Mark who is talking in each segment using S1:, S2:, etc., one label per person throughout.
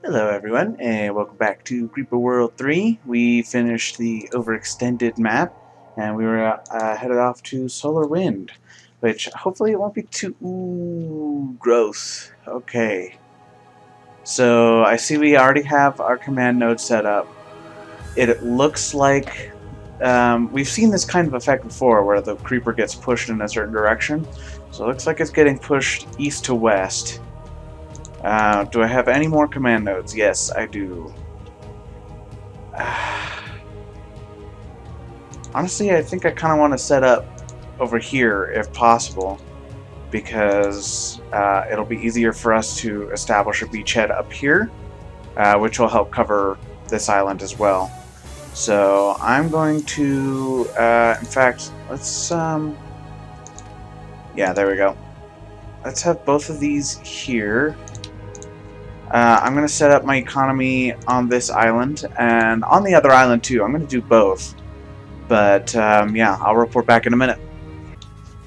S1: Hello everyone, and welcome back to Creeper World 3. We finished the overextended map, and we were headed off to Solar Wind, which hopefully it won't be too... Ooh, gross. Okay. So, I see we already have our command node set up. It looks like... we've seen this kind of effect before, where the creeper gets pushed in a certain direction. So it looks like it's getting pushed east to west. Do I have any more command nodes? Yes, I do. Honestly, I think I kind of want to set up over here if possible, because it'll be easier for us to establish a beachhead up here, which will help cover this island as well. So I'm going to, in fact, let's, yeah, there we go. Let's have both of these here. I'm going to set up my economy on this island, and on the other island too. I'm going to do both. But, yeah, I'll report back in a minute.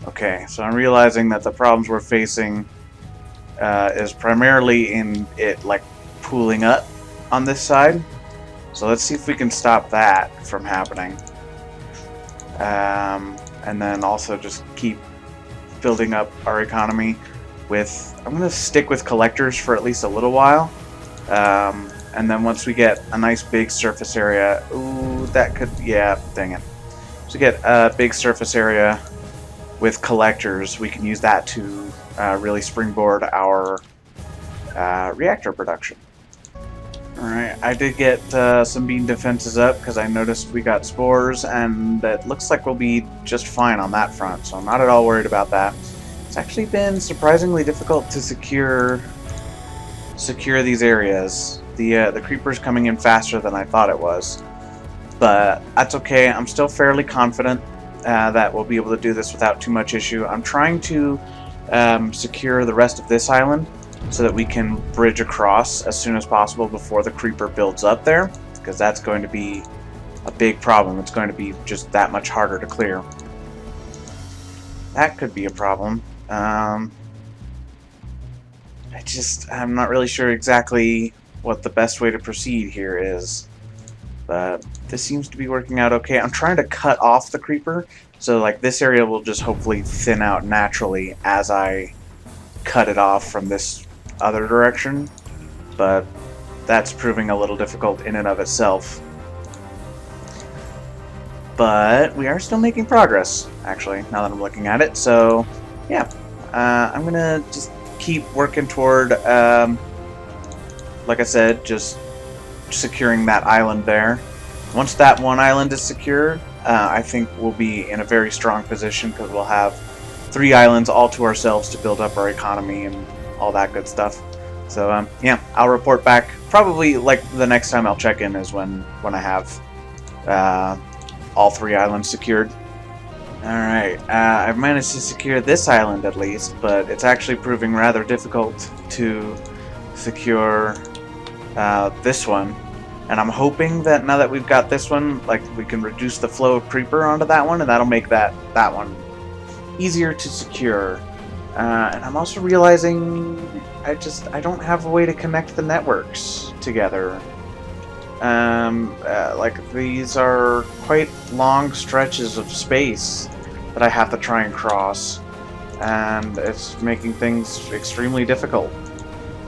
S1: Okay, so I'm realizing that the problems we're facing is primarily in it, like, pooling up on this side. So let's see if we can stop that from happening. And then also just keep building up our economy with... I'm going to stick with collectors for at least a little while. And then once we get a nice big surface area... Ooh, that could... yeah, dang it. So we get a big surface area with collectors, we can use that to really springboard our reactor production. Alright, I did get some beam defenses up because I noticed we got spores, and it looks like we'll be just fine on that front, so I'm not at all worried about that. It's actually been surprisingly difficult to secure these areas. The creeper's coming in faster than I thought it was, but that's okay. I'm still fairly confident that we'll be able to do this without too much issue. I'm trying to secure the rest of this island so that we can bridge across as soon as possible before the creeper builds up there, because that's going to be a big problem. It's going to be just that much harder to clear. That could be a problem. I'm not really sure exactly what the best way to proceed here is, but this seems to be working out okay. I'm trying to cut off the creeper, so like this area will just hopefully thin out naturally as I cut it off from this other direction, but that's proving a little difficult in and of itself. But we are still making progress, actually, now that I'm looking at it. So, yeah, I'm gonna just keep working toward, like I said, just securing that island there. Once that one island is secured, I think we'll be in a very strong position, because we'll have 3 islands all to ourselves to build up our economy and all that good stuff. So, yeah, I'll report back. Probably, like, the next time I'll check in is when I have all 3 islands secured. Alright, I've managed to secure this island at least, but it's actually proving rather difficult to secure this one. And I'm hoping that now that we've got this one, like, we can reduce the flow of creeper onto that one, and that'll make that one easier to secure. And I'm also realizing I don't have a way to connect the networks together. Like, these are quite long stretches of space that I have to try and cross, and it's making things extremely difficult.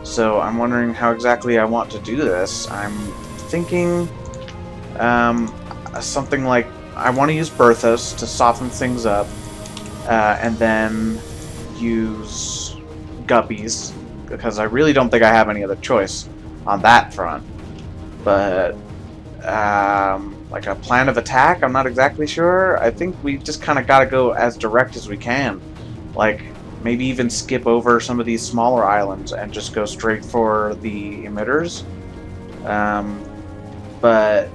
S1: So I'm wondering how exactly I want to do this. I'm thinking something like, I want to use Berthas to soften things up, and then use Guppies, because I really don't think I have any other choice on that front. But like a plan of attack, I'm not exactly sure. I think we just kind of got to go as direct as we can. Like, maybe even skip over some of these smaller islands and just go straight for the emitters. But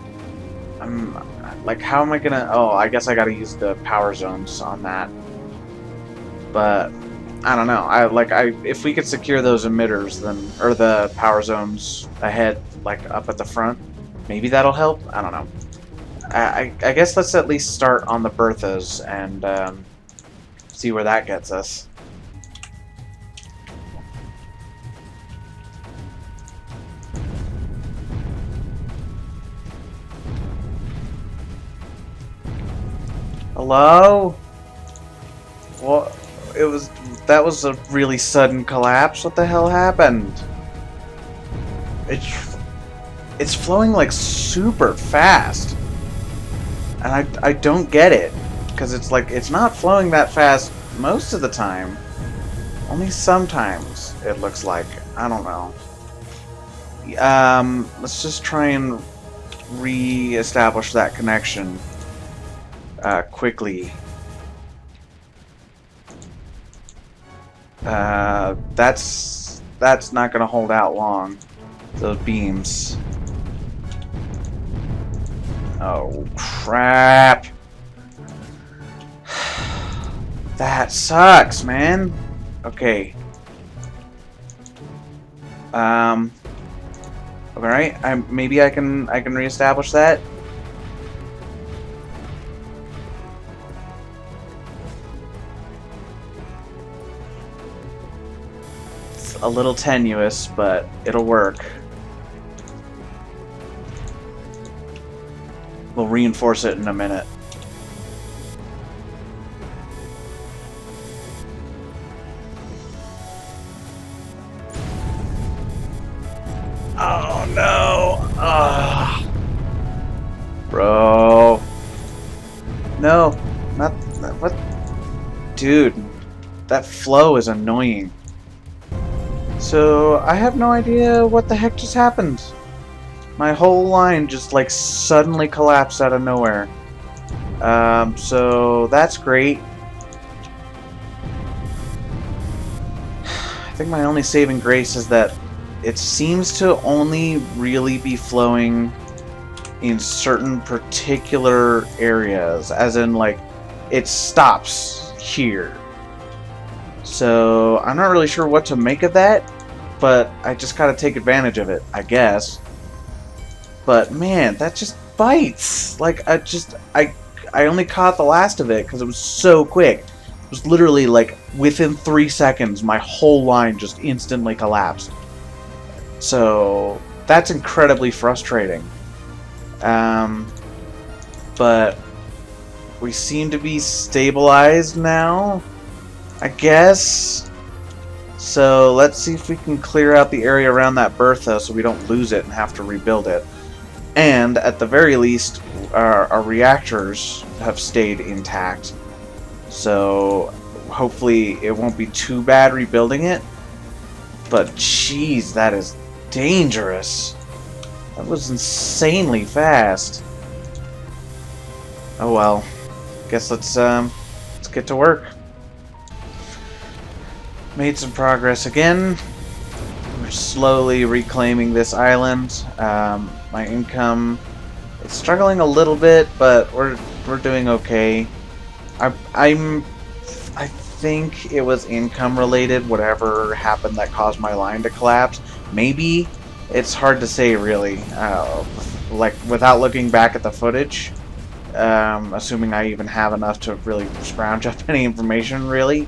S1: like, how am I gonna... Oh, I guess I gotta use the power zones on that. But I don't know. If we could secure those emitters, then, or the power zones ahead, like up at the front, maybe that'll help. I don't know. I guess let's at least start on the Berthas and see where that gets us. Hello? What? That was a really sudden collapse. What the hell happened? It's flowing like super fast. And I don't get it. Because it's like, it's not flowing that fast most of the time. Only sometimes, it looks like. I don't know. Let's just try and re-establish that connection quickly. That's not gonna hold out long. Those beams. Oh crap! That sucks, man. Okay. Alright. Maybe I can reestablish that. It's a little tenuous, but it'll work. We'll reinforce it in a minute. Oh no! Ugh. Bro. No. Not what? Dude. That flow is annoying. So, I have no idea what the heck just happened. My whole line just like suddenly collapsed out of nowhere. So that's great. I think my only saving grace is that it seems to only really be flowing in certain particular areas, as in like it stops here. So I'm not really sure what to make of that, but I just gotta take advantage of it, I guess. But man, that just bites. Like I only caught the last of it because it was so quick. It was literally like within 3 seconds, my whole line just instantly collapsed. So that's incredibly frustrating. But we seem to be stabilized now, I guess. So let's see if we can clear out the area around that Bertha so we don't lose it and have to rebuild it. And at the very least, our reactors have stayed intact. So hopefully it won't be too bad rebuilding it. But jeez, that is dangerous. That was insanely fast. Oh well. Guess let's get to work. Made some progress again. We're slowly reclaiming this island. My income is struggling a little bit, but we're doing okay. I think it was income related, whatever happened that caused my line to collapse. Maybe. It's hard to say, really. Like, without looking back at the footage, assuming I even have enough to really scrounge up any information, really,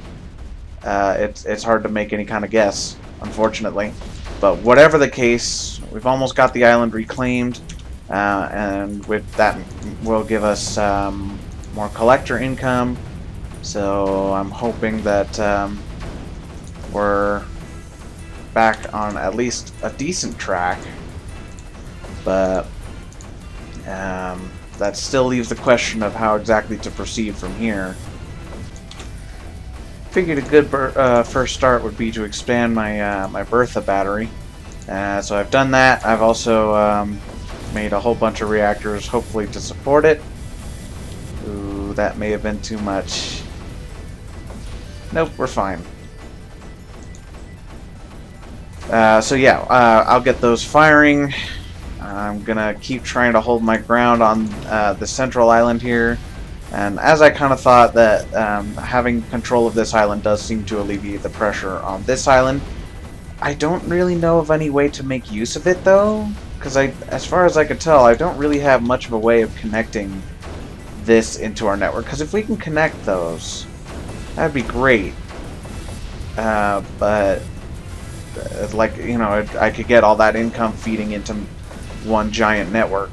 S1: it's hard to make any kind of guess, unfortunately. But whatever the case, we've almost got the island reclaimed, and with that will give us more collector income. So I'm hoping that we're back on at least a decent track. But that still leaves the question of how exactly to proceed from here. Figured a good first start would be to expand my my Bertha battery. So I've done that. I've also made a whole bunch of reactors, hopefully to support it. Ooh, that may have been too much. Nope, we're fine. So yeah, I'll get those firing. I'm gonna keep trying to hold my ground on the central island here. And as I kind of thought that having control of this island does seem to alleviate the pressure on this island. I don't really know of any way to make use of it though, because as far as I could tell, I don't really have much of a way of connecting this into our network. Because if we can connect those, that'd be great. But like, you know, I could get all that income feeding into one giant network.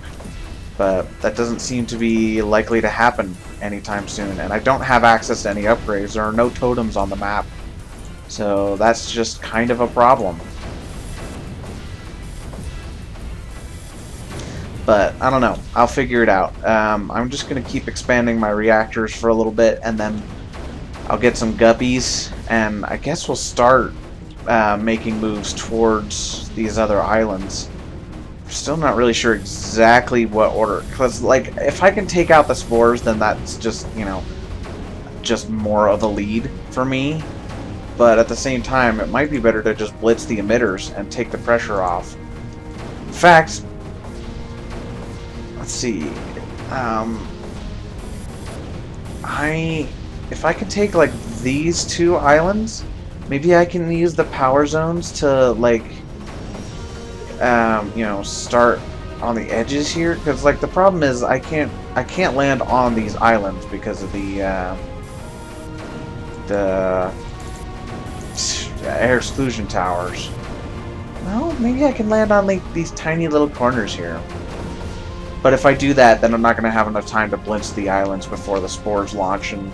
S1: but that doesn't seem to be likely to happen anytime soon. And I don't have access to any upgrades. There are no totems on the map, so that's just kind of a problem. But I don't know. I'll figure it out. I'm just going to keep expanding my reactors for a little bit, and then I'll get some guppies, and I guess we'll start making moves towards these other islands. Still not really sure exactly what order, because like if I can take out the spores, then that's just, you know, just more of a lead for me. But at the same time, it might be better to just blitz the emitters and take the pressure off. In fact, let's see. If I can take like these two islands, maybe I can use the power zones to like, you know, start on the edges here. Because like the problem is I can't land on these islands because of the air exclusion towers. Well, maybe I can land on like these tiny little corners here. But if I do that, then I'm not going to have enough time to blitz the islands before the spores launch and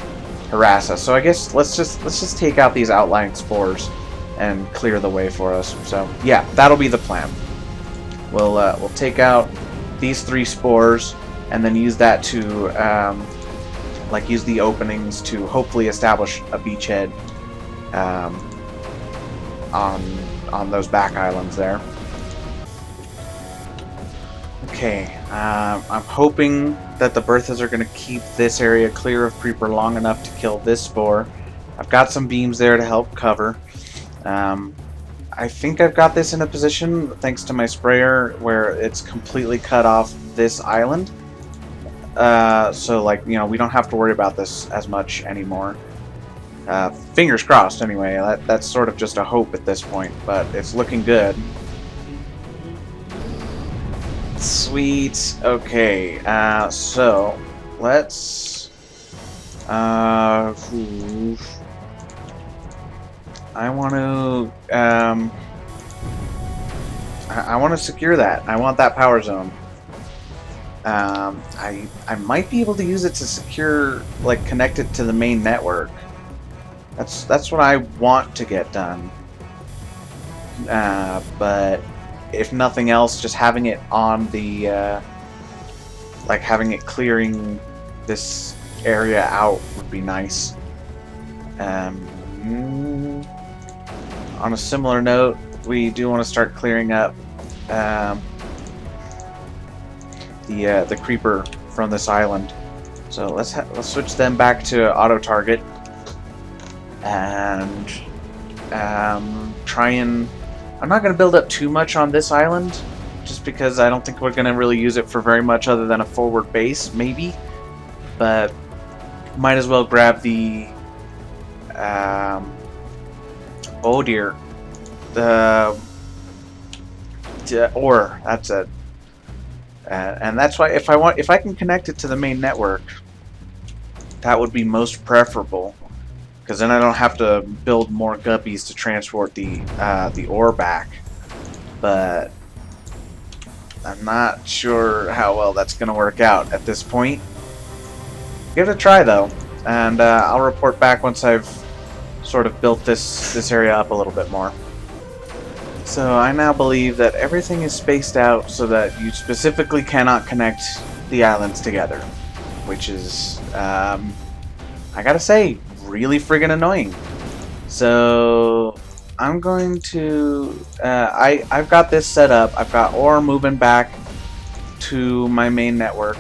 S1: harass us. So I guess let's just take out these outlying spores and clear the way for us. So yeah, that'll be the plan. We'll take out these 3 spores and then use that to like use the openings to hopefully establish a beachhead on those back islands there. Okay, I'm hoping that the Berthas are going to keep this area clear of Creeper long enough to kill this spore. I've got some beams there to help cover. I think I've got this in a position, thanks to my sprayer, where it's completely cut off this island. So, like, you know, we don't have to worry about this as much anymore. Fingers crossed, anyway. That's sort of just a hope at this point, but it's looking good. Sweet. Okay, so let's I want to I want to secure that. I want that power zone. I might be able to use it to secure, like, connect it to the main network. That's what I want to get done. But if nothing else, just having it on the, like having it clearing this area out would be nice. On a similar note, we do want to start clearing up the creeper from this island. So let's switch them back to auto target and try and. I'm not going to build up too much on this island, just because I don't think we're going to really use it for very much other than a forward base, maybe. But might as well grab the oh dear, the ore. That's it. And that's why if I can connect it to the main network, that would be most preferable. Because then I don't have to build more guppies to transport the ore back. But I'm not sure how well that's going to work out at this point. Give it a try though, and I'll report back once I've sort of built this area up a little bit more. So I now believe that everything is spaced out so that you specifically cannot connect the islands together, which is, I gotta say, really friggin' annoying. So I'm going to I've got this set up. I've got ore moving back to my main network,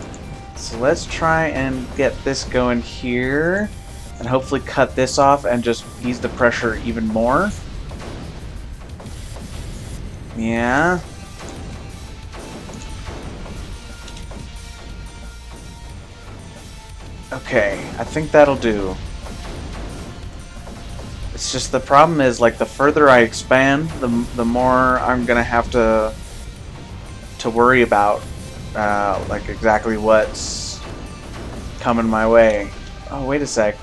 S1: so let's try and get this going here and hopefully cut this off and just ease the pressure even more. Yeah, okay, I think that'll do. It's just the problem is, like, the further I expand, the more I'm gonna have to worry about, like, exactly what's coming my way. Oh, wait a sec.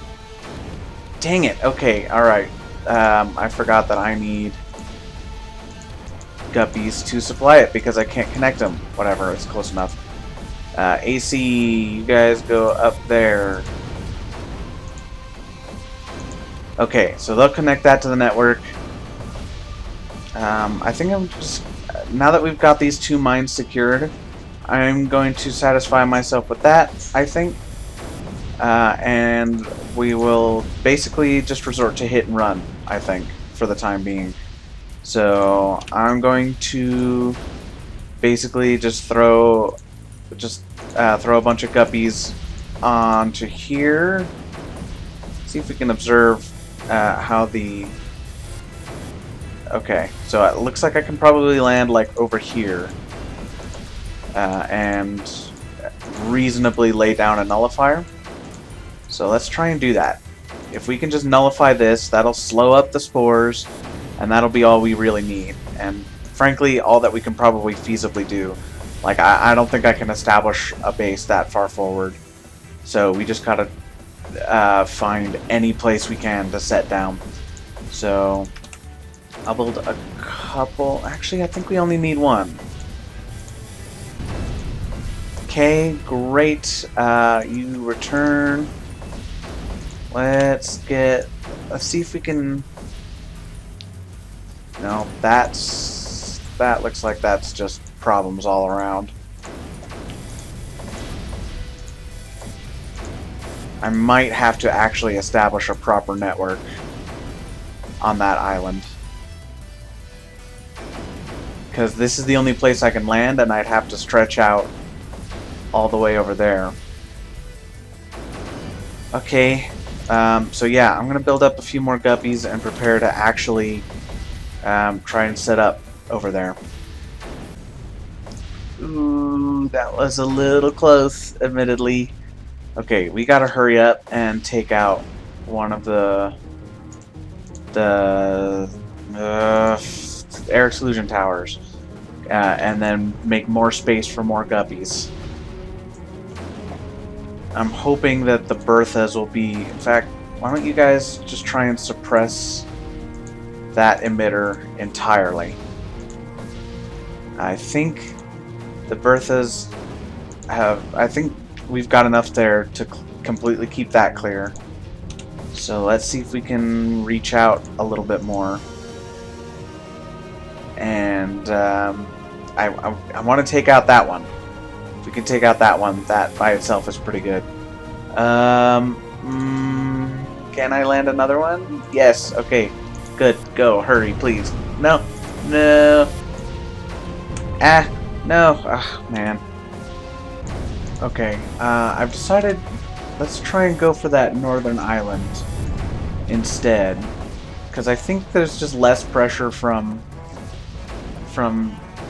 S1: Dang it. Okay, alright. I forgot that I need guppies to supply it because I can't connect them. Whatever, it's close enough. AC, you guys go up there. Okay, so they'll connect that to the network. I think I'm just... Now that we've got these 2 mines secured, I'm going to satisfy myself with that, I think. And we will basically just resort to hit and run, I think, for the time being. So I'm going to basically just throw a bunch of guppies onto here. See if we can observe how the... Okay, so it looks like I can probably land like over here and reasonably lay down a nullifier. So let's try and do that. If we can just nullify this, that'll slow up the spores, and that'll be all we really need. And frankly, all that we can probably feasibly do. Like, I don't think I can establish a base that far forward. So we just gotta find any place we can to set down. So I'll build a couple. Actually, I think we only need 1. Okay, great. You return. Let's see if we can... No, that looks like that's just problems all around. I might have to actually establish a proper network on that island. Because this is the only place I can land, and I'd have to stretch out all the way over there. Okay, so yeah, I'm going to build up a few more guppies and prepare to actually try and set up over there. Ooh, that was a little close, admittedly. Okay, we gotta hurry up and take out one of the air exclusion towers, and then make more space for more guppies. I'm hoping that the Berthas will be... In fact, why don't you guys just try and suppress that emitter entirely? I think the Berthas have... I think we've got enough there to completely keep that clear. So let's see if we can reach out a little bit more. And I want to take out that one. If we can take out that one, that by itself is pretty good. Can I land another one? Yes. Okay. Good. Go. Hurry, please. No. No. Ah. No. Ah, man. Okay. I've decided. Let's try and go for that northern island instead, because I think there's just less pressure from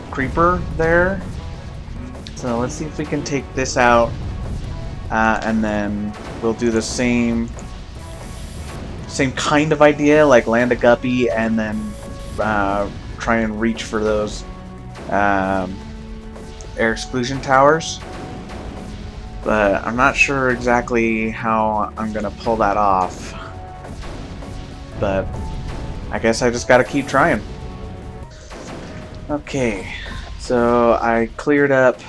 S1: creeper there. So let's see if we can take this out, and then we'll do the same kind of idea, like land a guppy and then try and reach for those air exclusion towers. But I'm not sure exactly how I'm gonna pull that off. But I guess I just gotta keep trying. Okay, so I cleared up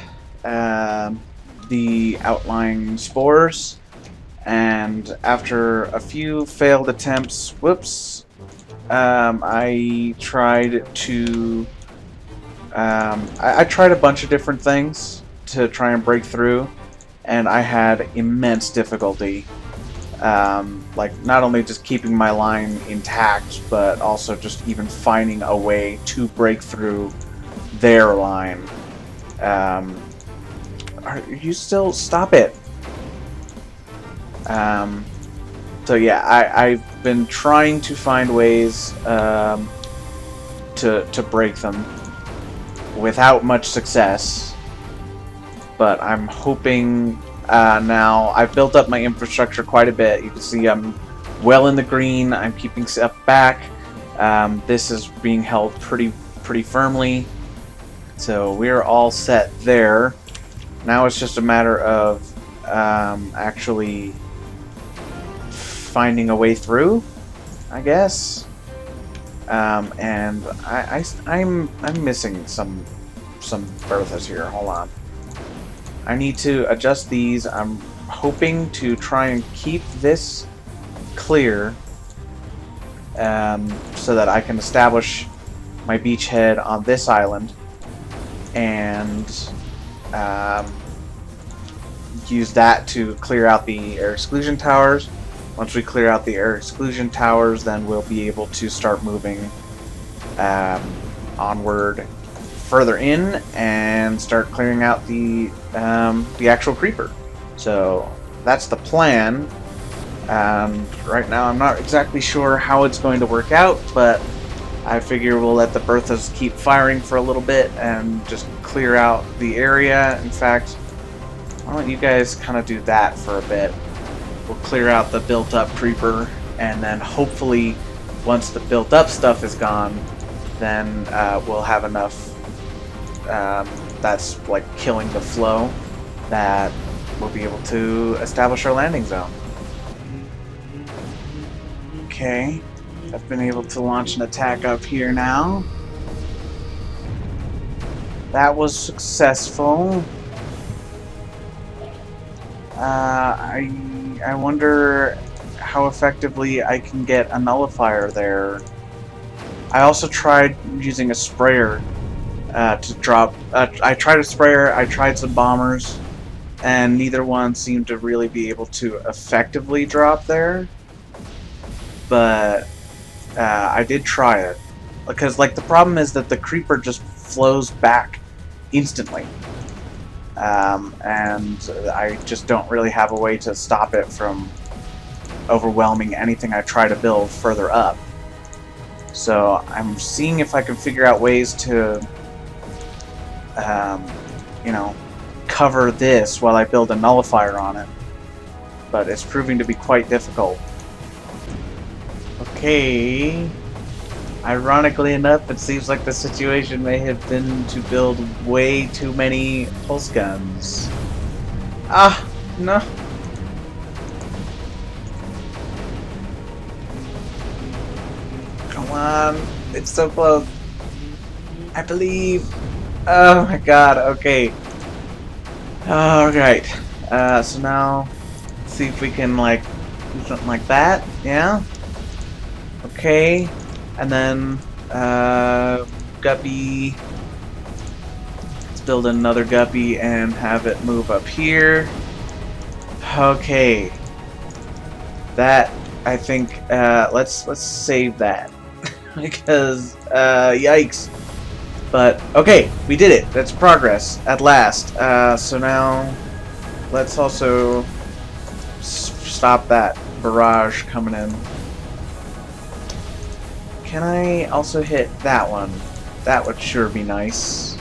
S1: the outlying spores, and after a few failed attempts, whoops, I tried to I tried a bunch of different things to try and break through, and I had immense difficulty, like not only just keeping my line intact, but also just even finding a way to break through their line. Are you still... Stop it! So yeah, I've been trying to find ways to break them without much success, but I'm hoping now I've built up my infrastructure quite a bit. You can see I'm well in the green. I'm keeping stuff back. This is being held pretty firmly, so we're all set there. Now it's just a matter of actually finding a way through, I guess. And I'm missing some Berthas here. Hold on. I need to adjust these. I'm hoping to try and keep this clear so that I can establish my beachhead on this island and use that to clear out the air exclusion towers. Once we clear out the air exclusion towers, then we'll be able to start moving onward further in and start clearing out the actual creeper. So that's the plan. Right now I'm not exactly sure how it's going to work out, but I figure we'll let the Berthas keep firing for a little bit and just clear out the area. In fact, why don't you guys kind of do that for a bit. We'll clear out the built-up creeper, and then hopefully once the built-up stuff is gone, then we'll have enough that's like killing the flow that we'll be able to establish our landing zone. Okay, I've been able to launch an attack up here now. That was successful. I wonder how effectively I can get a nullifier there. I also tried using a sprayer to drop. I tried a sprayer, I tried some bombers, and neither one seemed to really be able to effectively drop there. But I did try it. Because, like, the problem is that the creeper just flows back instantly. And I just don't really have a way to stop it from overwhelming anything I try to build further up. So I'm seeing if I can figure out ways to, you know, cover this while I build a nullifier on it. But it's proving to be quite difficult. Okay. Ironically enough, it seems like the situation may have been to build way too many pulse guns. Ah, no. Come on, it's so close. I believe. Oh my god, okay. Alright. So now, let's see if we can, like, do something like that. Yeah? Okay. And then, guppy. Let's build another guppy and have it move up here. Okay. That, I think, let's save that. Because, yikes. But, okay, we did it. That's progress, at last. So now, let's also stop that barrage coming in. Can I also hit that one? That would sure be nice.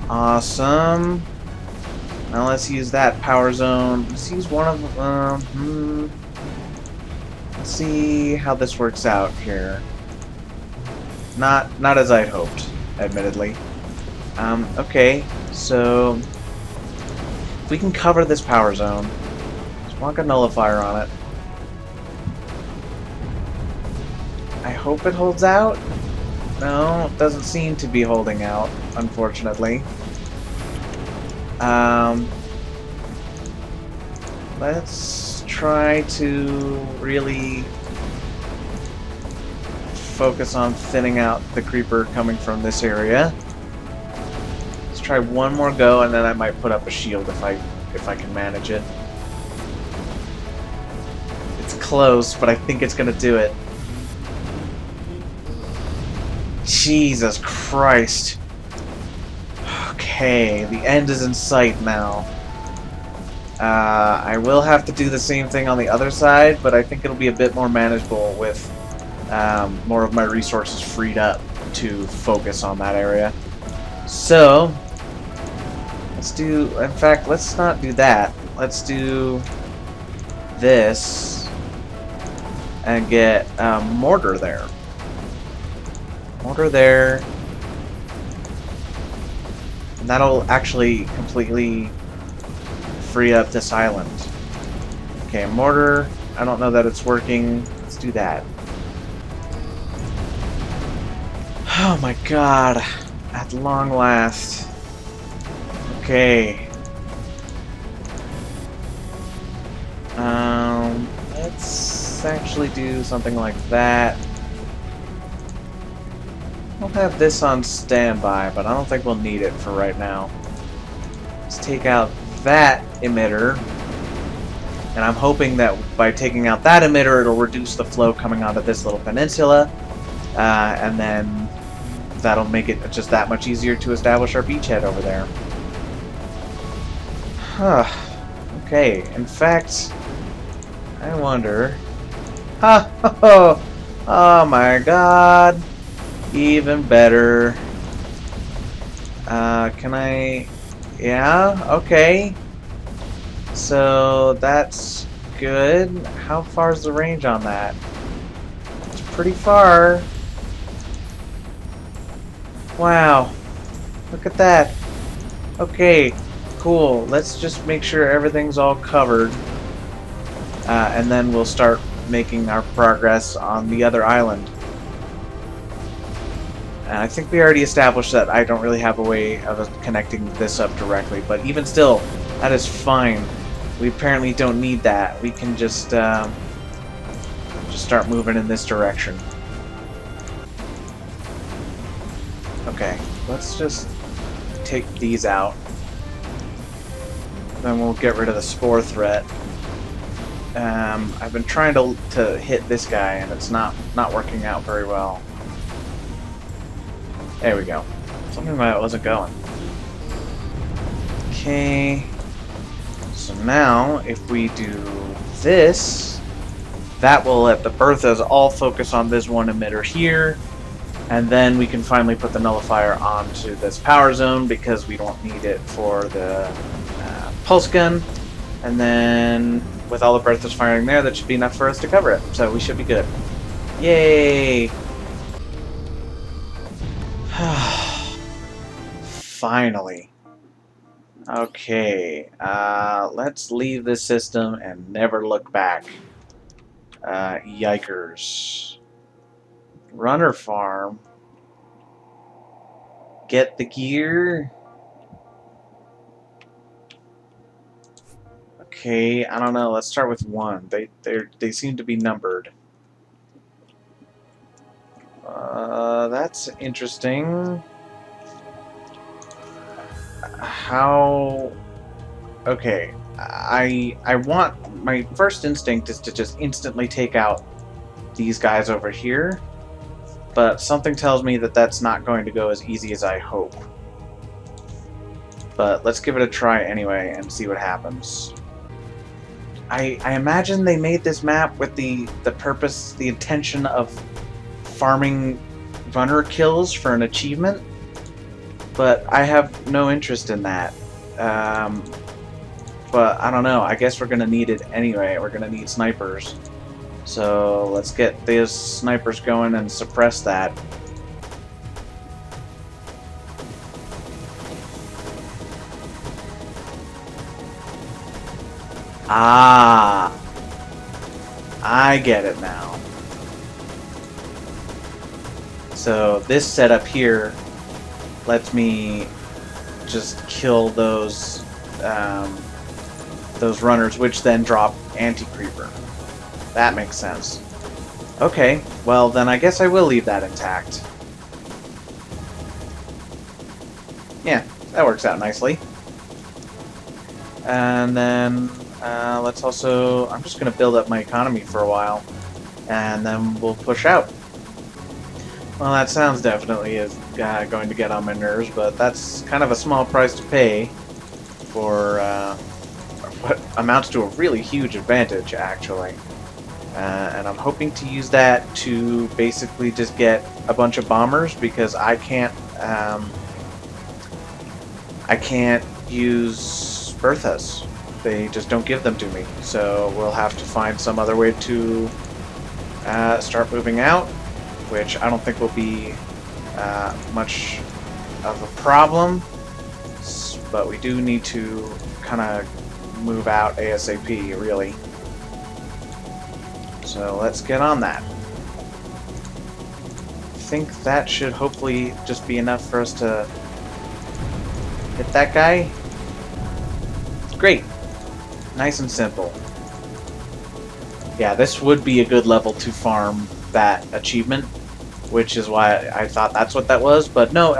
S1: Awesome. Now let's use that power zone. Let's use one of them. Let's see how this works out here. Not as I'd hoped, admittedly. Okay, so if we can cover this power zone, just walk a nullifier on it. I hope it holds out. No, it doesn't seem to be holding out, unfortunately. Let's try to really focus on thinning out the creeper coming from this area. Let's try one more go, and then I might put up a shield if I can manage it. It's close, but I think it's gonna do it. Jesus Christ. Okay, the end is in sight now. I will have to do the same thing on the other side, but I think it'll be a bit more manageable with more of my resources freed up to focus on that area. So, let's do... In fact, let's not do that. Let's do this and get mortar there. Mortar there. And that'll actually completely free up this island. Okay, mortar. I don't know that it's working. Let's do that. Oh my god. At long last. Okay. Let's actually do something like that. We'll have this on standby, but I don't think we'll need it for right now. Let's take out that emitter. And I'm hoping that by taking out that emitter, it'll reduce the flow coming onto this little peninsula. And then that'll make it just that much easier to establish our beachhead over there. Huh. Okay, in fact, I wonder... Oh my god. Even better. Can I... Yeah, okay. So that's good. How far is the range on that? It's pretty far. Wow. Look at that. Okay, cool. Let's just make sure everything's all covered. And then we'll start making our progress on the other island. And I think we already established that I don't really have a way of connecting this up directly, but even still, that is fine. We apparently don't need that. We can just start moving in this direction. Okay, let's just take these out. Then we'll get rid of the spore threat. I've been trying to hit this guy, and it's not working out very well. There we go. Something about it wasn't going. Okay. So now, if we do this, that will let the Berthas all focus on this one emitter here, and then we can finally put the nullifier onto this power zone because we don't need it for the pulse gun. And then, with all the Berthas firing there, that should be enough for us to cover it. So we should be good. Yay! Finally. Okay, let's leave this system and never look back. Yikers. Runner farm. Get the gear. Okay, I don't know. Let's start with one. They seem to be numbered. That's interesting. How... Okay, I want... My first instinct is to just instantly take out these guys over here, but something tells me that that's not going to go as easy as I hope. But let's give it a try anyway and see what happens. I imagine they made this map with the purpose, the intention of farming runner kills for an achievement, but I have no interest in that. But I don't know, I guess we're going to need it anyway. We're going to need snipers. So let's get these snipers going and suppress that. Ah, I get it now. So this setup here lets me just kill those runners, which then drop anti-creeper. That makes sense. Okay, well then I guess I will leave that intact. Yeah, that works out nicely. And then let's also... I'm just going to build up my economy for a while, and then we'll push out. Well, that sounds definitely is going to get on my nerves, but that's kind of a small price to pay for what amounts to a really huge advantage, actually. And I'm hoping to use that to basically just get a bunch of bombers, because I can't use Berthas. They just don't give them to me. So we'll have to find some other way to start moving out, which I don't think will be much of a problem. But we do need to kind of move out ASAP, really. So let's get on that. think that should hopefully just be enough for us to hit that guy. Great. Nice and simple. Yeah, this would be a good level to farm that achievement, which is why I thought that's what that was. But no,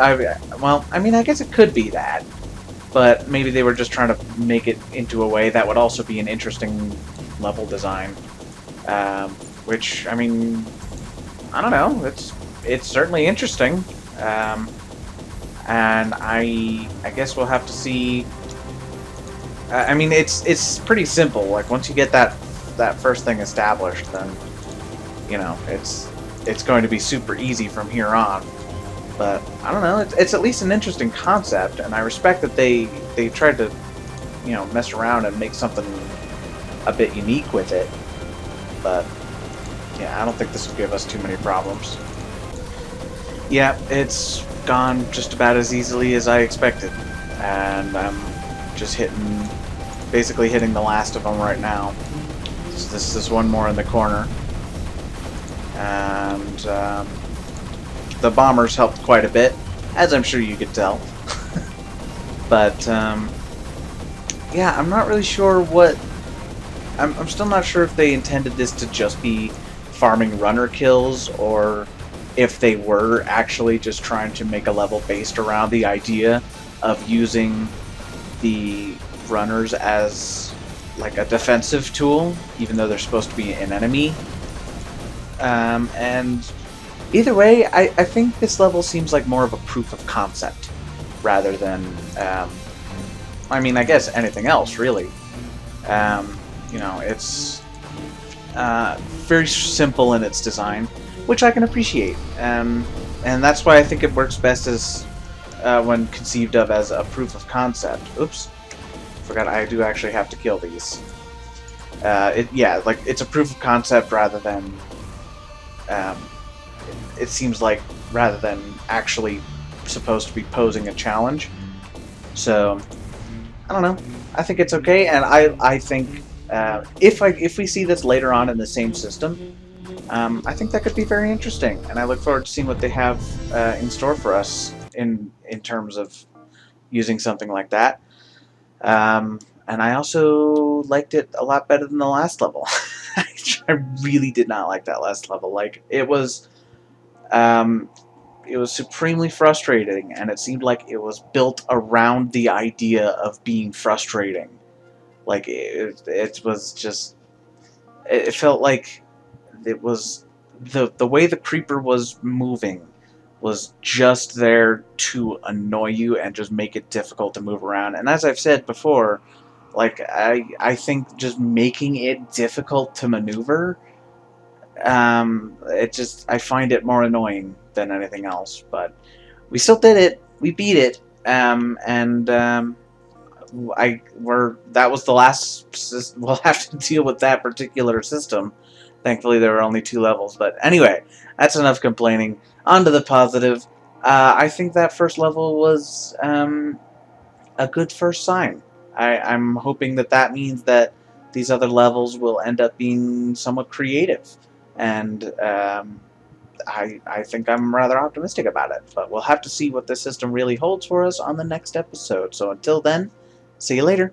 S1: well, I mean, I guess it could be that. But maybe they were just trying to make it into a way that would also be an interesting level design. Which, I mean, I don't know. It's certainly interesting. And I guess we'll have to see. I mean, it's pretty simple. Like once you get that first thing established, then you know it's going to be super easy from here on. But I don't know. It's at least an interesting concept, and I respect that they tried to mess around and make something a bit unique with it. But yeah, I don't think this will give us too many problems. Yeah, it's gone just about as easily as I expected, and I'm just basically hitting the last of them right now. So this is one more in the corner, and the bombers helped quite a bit, as I'm sure you could tell. But yeah, I'm not really sure what. I'm still not sure if they intended this to just be farming runner kills, or if they were actually just trying to make a level based around the idea of using the runners as like a defensive tool, even though they're supposed to be an enemy. And either way, I think this level seems like more of a proof of concept rather than, I mean, I guess anything else, really. It's very simple in its design, which I can appreciate. And that's why I think it works best as when conceived of as a proof of concept. Oops. Forgot I do actually have to kill these. Yeah, like it's a proof of concept rather than it seems like rather than actually supposed to be posing a challenge. So I don't know. I think it's okay, and I think if we see this later on in the same system, I think that could be very interesting, and I look forward to seeing what they have in store for us in terms of using something like that. And I also liked it a lot better than the last level. I really did not like that last level. Like it was supremely frustrating, and it seemed like it was built around the idea of being frustrating. Like it was just, it felt like it was the way the creeper was moving was just there to annoy you and just make it difficult to move around. And as I've said before, like I think just making it difficult to maneuver, I find it more annoying than anything else. But we still did it. We beat it. That was the last. We'll have to deal with that particular system. Thankfully, there were only 2 levels. But anyway, that's enough complaining. On to the positive. I think that first level was a good first sign. I'm hoping that means that these other levels will end up being somewhat creative. And I think I'm rather optimistic about it. But we'll have to see what the system really holds for us on the next episode. So until then, see you later.